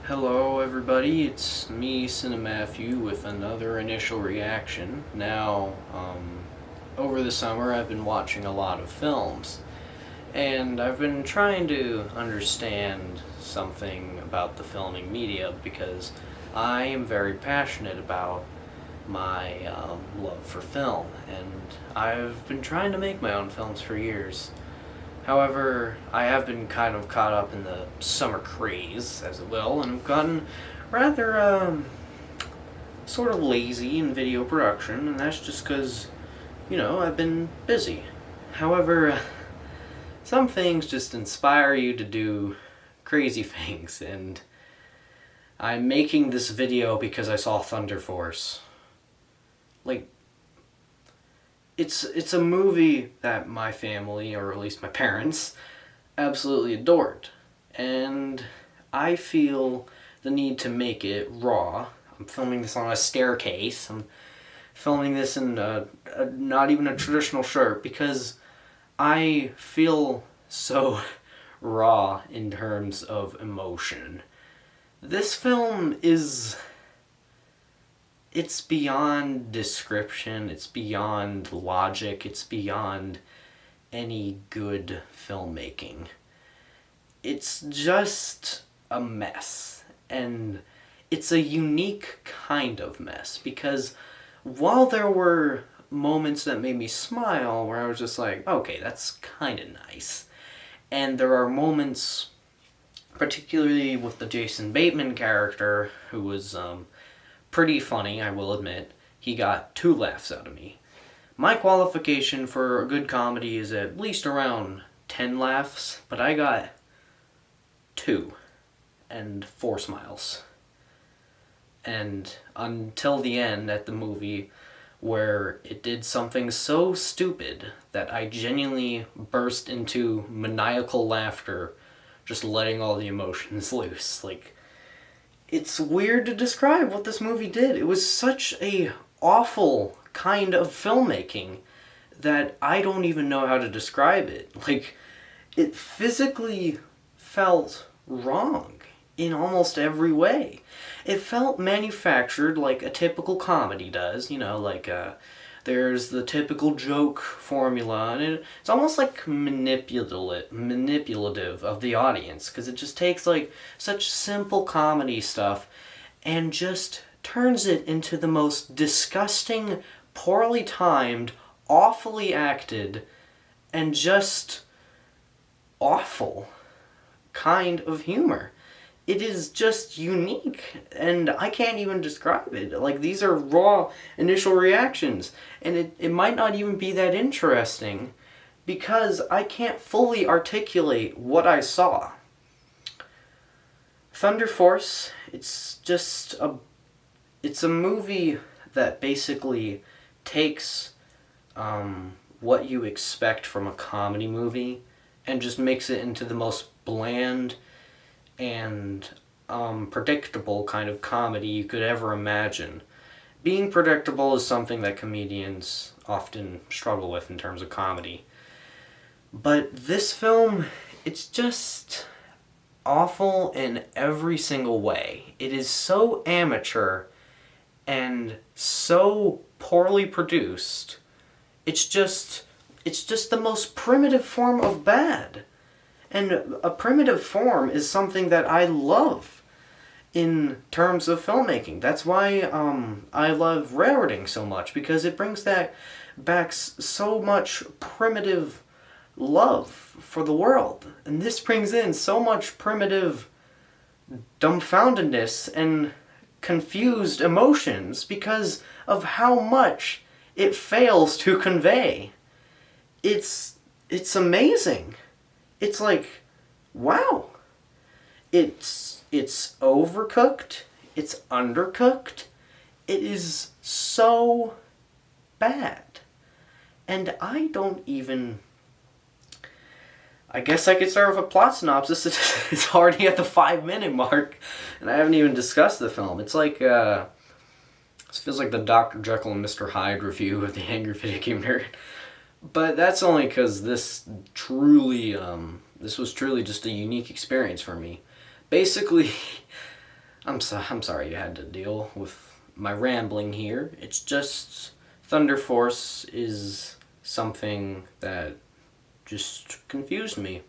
Hello everybody, it's me, Cinematthew, with another initial reaction. Now, over the summer I've been watching a lot of films, and I've been trying to understand something about the filming media because I am very passionate about my love for film, and I've been trying to make my own films for years. However, I have been kind of caught up in the summer craze, as it will, and have gotten rather, sort of lazy in video production, and that's just because, I've been busy. However, some things just inspire you to do crazy things, and I'm making this video because I saw Thunder Force. Like, it's a movie that my family, or at least my parents, absolutely adored. And I feel the need to make it raw. I'm filming this on a staircase. I'm filming this in not even a traditional shirt because I feel so raw in terms of emotion. This film is... It's beyond description, it's beyond logic, it's beyond any good filmmaking. It's just a mess. And it's a unique kind of mess because while there were moments that made me smile where I was just like, okay, that's kind of nice. And there are moments, particularly with the Jason Bateman character, who was pretty funny, I will admit. He got 2 laughs out of me. My qualification for a good comedy is at least around 10 laughs, but I got 2 and 4 smiles. And until the end at the movie, where it did something so stupid that I genuinely burst into maniacal laughter, just letting all the emotions loose. Like, it's weird to describe what this movie did. It was such a awful kind of filmmaking that I don't even know how to describe it. Like, it physically felt wrong in almost every way. It felt manufactured like a typical comedy does, there's the typical joke formula, and it's almost like manipulative of the audience, because it just takes like such simple comedy stuff and just turns it into the most disgusting, poorly timed, awfully acted, and just awful kind of humor. It is just unique, and I can't even describe it. Like, these are raw initial reactions, and it might not even be that interesting because I can't fully articulate what I saw. Thunder Force, it's a movie that basically takes what you expect from a comedy movie and just makes it into the most bland and predictable kind of comedy you could ever imagine. Being predictable is something that comedians often struggle with in terms of comedy. But this film, it's just awful in every single way. It is so amateur and so poorly produced. It's just the most primitive form of bad. And a primitive form is something that I love in terms of filmmaking. That's why I love railroading so much, because it brings that back so much primitive love for the world. And this brings in so much primitive dumbfoundedness and confused emotions because of how much it fails to convey. It's amazing. It's like, wow. It's overcooked. It's undercooked. It is so bad. And I don't even... I guess I could start with a plot synopsis. It's already at the 5-minute mark, and I haven't even discussed the film. It's like, this feels like the Dr. Jekyll and Mr. Hyde review of the Angry Video Game Nerd. But that's only because this was truly just a unique experience for me. Basically, I'm sorry you had to deal with my rambling here. It's just Thunder Force is something that just confused me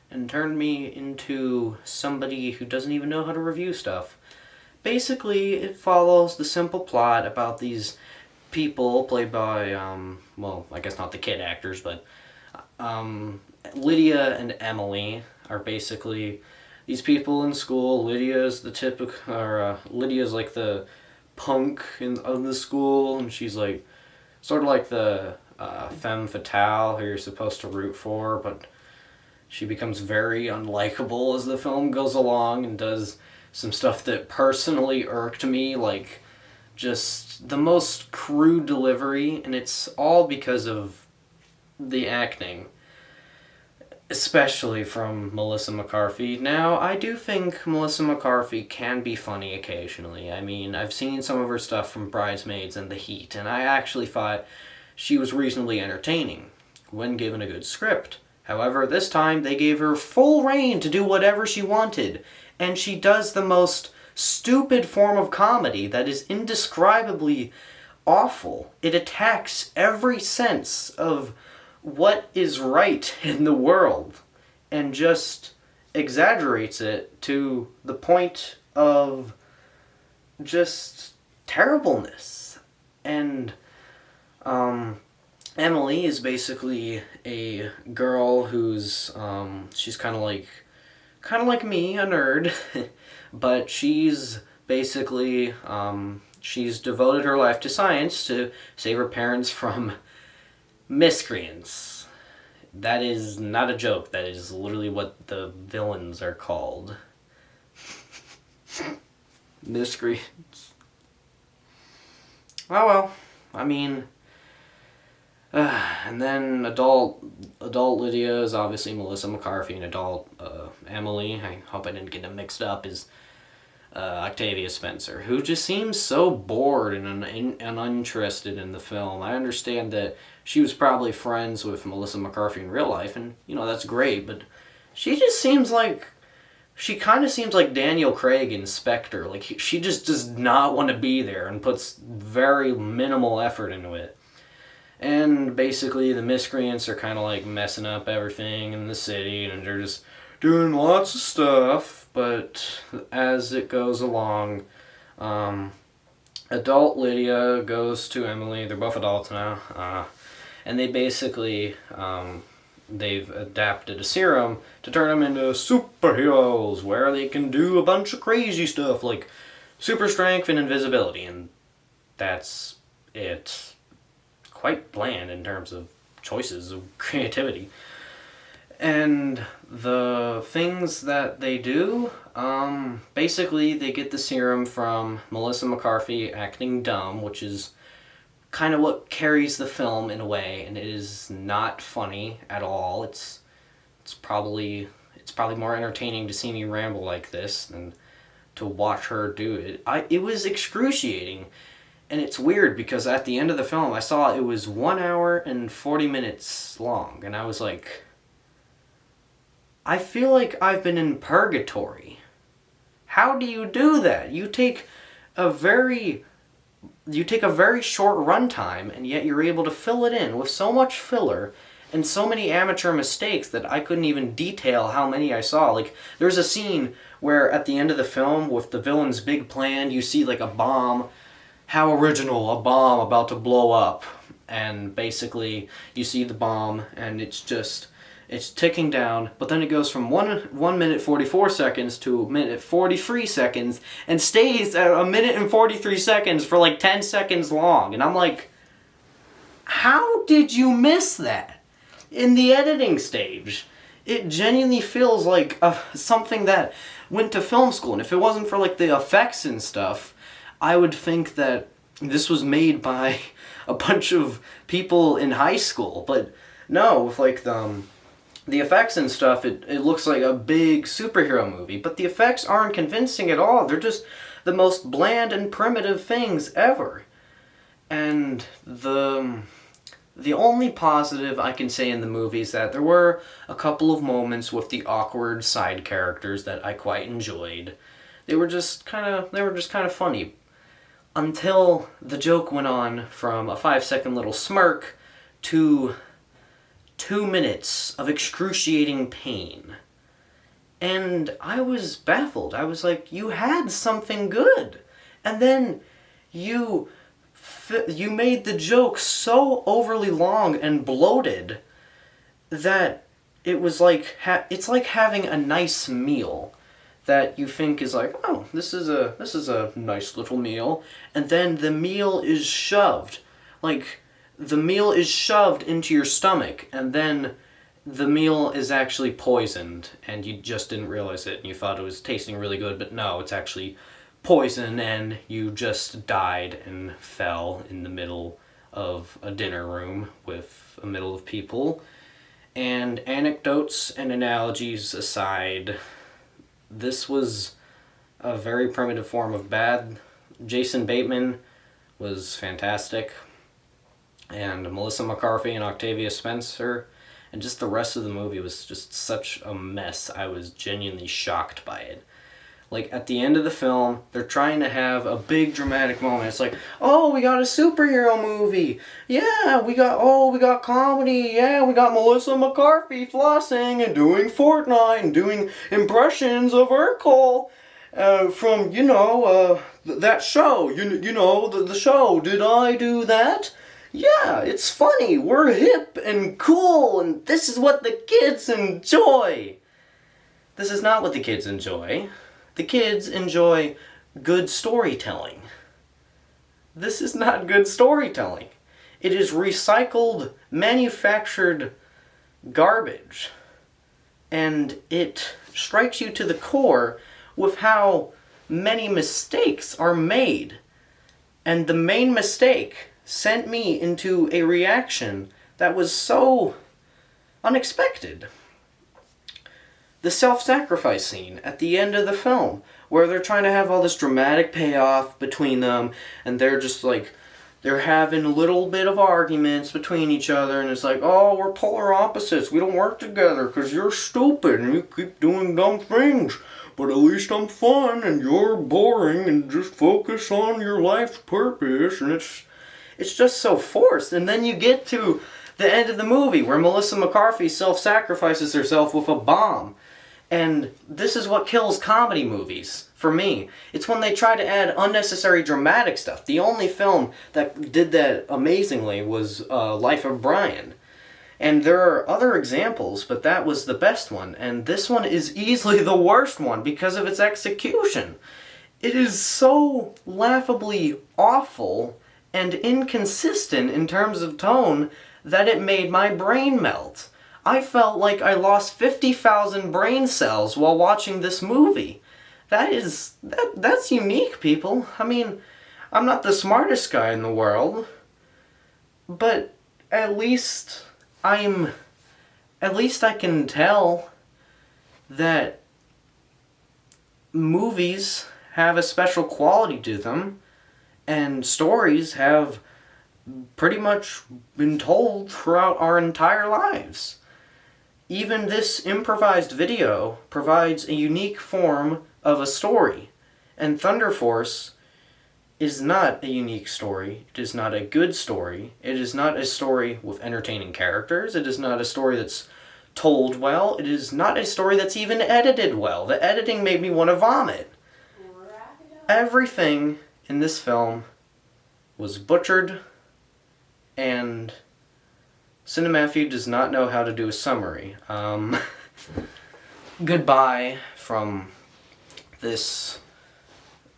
and turned me into somebody who doesn't even know how to review stuff. Basically, it follows the simple plot about these people played by, well, I guess not the kid actors, but Lydia and Emily are basically these people in school. Lydia's like the punk of the school, and she's like sort of like the femme fatale who you're supposed to root for, but she becomes very unlikable as the film goes along and does some stuff that personally irked me, like just the most crude delivery, and it's all because of the acting, especially from Melissa McCarthy. Now, I do think Melissa McCarthy can be funny occasionally. I mean, I've seen some of her stuff from Bridesmaids and The Heat, and I actually thought she was reasonably entertaining when given a good script. However, this time they gave her full reign to do whatever she wanted, and she does the most stupid form of comedy that is indescribably awful. It attacks every sense of what is right in the world and just exaggerates it to the point of just terribleness. And Emily is basically a girl who's she's kind of like me, a nerd, but she's basically she's devoted her life to science to save her parents from miscreants. That is not a joke. That is literally what the villains are called. Miscreants. Oh well. I mean, and then adult Lydia is obviously Melissa McCarthy, and adult Emily, I hope I didn't get them mixed up, is Octavia Spencer, who just seems so bored and uninterested in the film. I understand that she was probably friends with Melissa McCarthy in real life, and, you know, that's great, but she kind of seems like Daniel Craig in Spectre. Like, she just does not want to be there and puts very minimal effort into it. And basically the miscreants are kind of like messing up everything in the city, and they're just doing lots of stuff. But as it goes along, adult Lydia goes to Emily. They're both adults now. And they basically, they've adapted a serum to turn them into superheroes, where they can do a bunch of crazy stuff like super strength and invisibility. And that's it. Quite bland in terms of choices of creativity. And the things that they do, basically they get the serum from Melissa McCarthy acting dumb, which is kind of what carries the film in a way, and it is not funny at all. It's probably more entertaining to see me ramble like this than to watch her do it. It was excruciating. And it's weird because at the end of the film, I saw it was 1 hour and 40 minutes long. And I was like, I feel like I've been in purgatory. How do you do that? You take a very short runtime, and yet you're able to fill it in with so much filler and so many amateur mistakes that I couldn't even detail how many I saw. Like, there's a scene where at the end of the film, with the villain's big plan, you see like a bomb. How original, a bomb about to blow up. And basically, you see the bomb, and it's ticking down, but then it goes from 1 minute 44 seconds to 1 minute 43 seconds, and stays at 1 minute and 43 seconds for like 10 seconds long. And I'm like, how did you miss that? In the editing stage, it genuinely feels like something that went to film school, and if it wasn't for like the effects and stuff, I would think that this was made by a bunch of people in high school. But no, with like the effects and stuff, it looks like a big superhero movie. But the effects aren't convincing at all. They're just the most bland and primitive things ever. And the only positive I can say in the movie is that there were a couple of moments with the awkward side characters that I quite enjoyed. They were just kind of funny. Until the joke went on from a 5-second little smirk to 2 minutes of excruciating pain. And I was baffled. I was like, you had something good. And then you made the joke so overly long and bloated that it was like, it's like having a nice meal that you think is like, oh, this is a nice little meal, and then the meal is shoved. Like, the meal is shoved into your stomach, and then the meal is actually poisoned, and you just didn't realize it, and you thought it was tasting really good, but no, it's actually poison, and you just died and fell in the middle of a dinner room with a middle of people. And anecdotes and analogies aside, this was a very primitive form of bad. Jason Bateman was fantastic, and Melissa McCarthy and Octavia Spencer, and just the rest of the movie was just such a mess. I was genuinely shocked by it. Like, at the end of the film, they're trying to have a big dramatic moment. It's like, oh, we got a superhero movie. Yeah, we got comedy. Yeah, we got Melissa McCarthy flossing and doing Fortnite and doing impressions of Urkel from, that show. The show. Did I do that? Yeah, it's funny. We're hip and cool, and this is what the kids enjoy. This is not what the kids enjoy. The kids enjoy good storytelling. This is not good storytelling. It is recycled, manufactured garbage. And it strikes you to the core with how many mistakes are made. And the main mistake sent me into a reaction that was so unexpected. The self-sacrifice scene at the end of the film, where they're trying to have all this dramatic payoff between them, and they're just like, they're having a little bit of arguments between each other, and it's like, oh, we're polar opposites, we don't work together because you're stupid and you keep doing dumb things, but at least I'm fun and you're boring, and just focus on your life's purpose, and it's just so forced. And then you get to the end of the movie where Melissa McCarthy self-sacrifices herself with a bomb. And this is what kills comedy movies, for me. It's when they try to add unnecessary dramatic stuff. The only film that did that amazingly was Life of Brian. And there are other examples, but that was the best one. And this one is easily the worst one because of its execution. It is so laughably awful and inconsistent in terms of tone that it made my brain melt. I felt like I lost 50,000 brain cells while watching this movie. That's unique, people. I mean, I'm not the smartest guy in the world, but at least I can tell that movies have a special quality to them, and stories have pretty much been told throughout our entire lives. Even this improvised video provides a unique form of a story, and Thunder Force is not a unique story. It is not a good story. It is not a story with entertaining characters. It is not a story that's told well. It is not a story that's even edited well. The editing made me want to vomit. Everything in this film was butchered, and Cinematthew does not know how to do a summary. Goodbye from this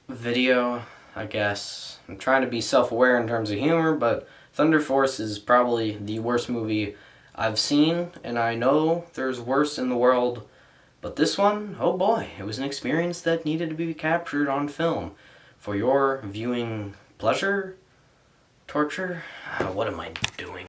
video, I guess. I'm trying to be self-aware in terms of humor, but Thunder Force is probably the worst movie I've seen, and I know there's worse in the world, but this one, oh boy, it was an experience that needed to be captured on film for your viewing pleasure, torture. What am I doing?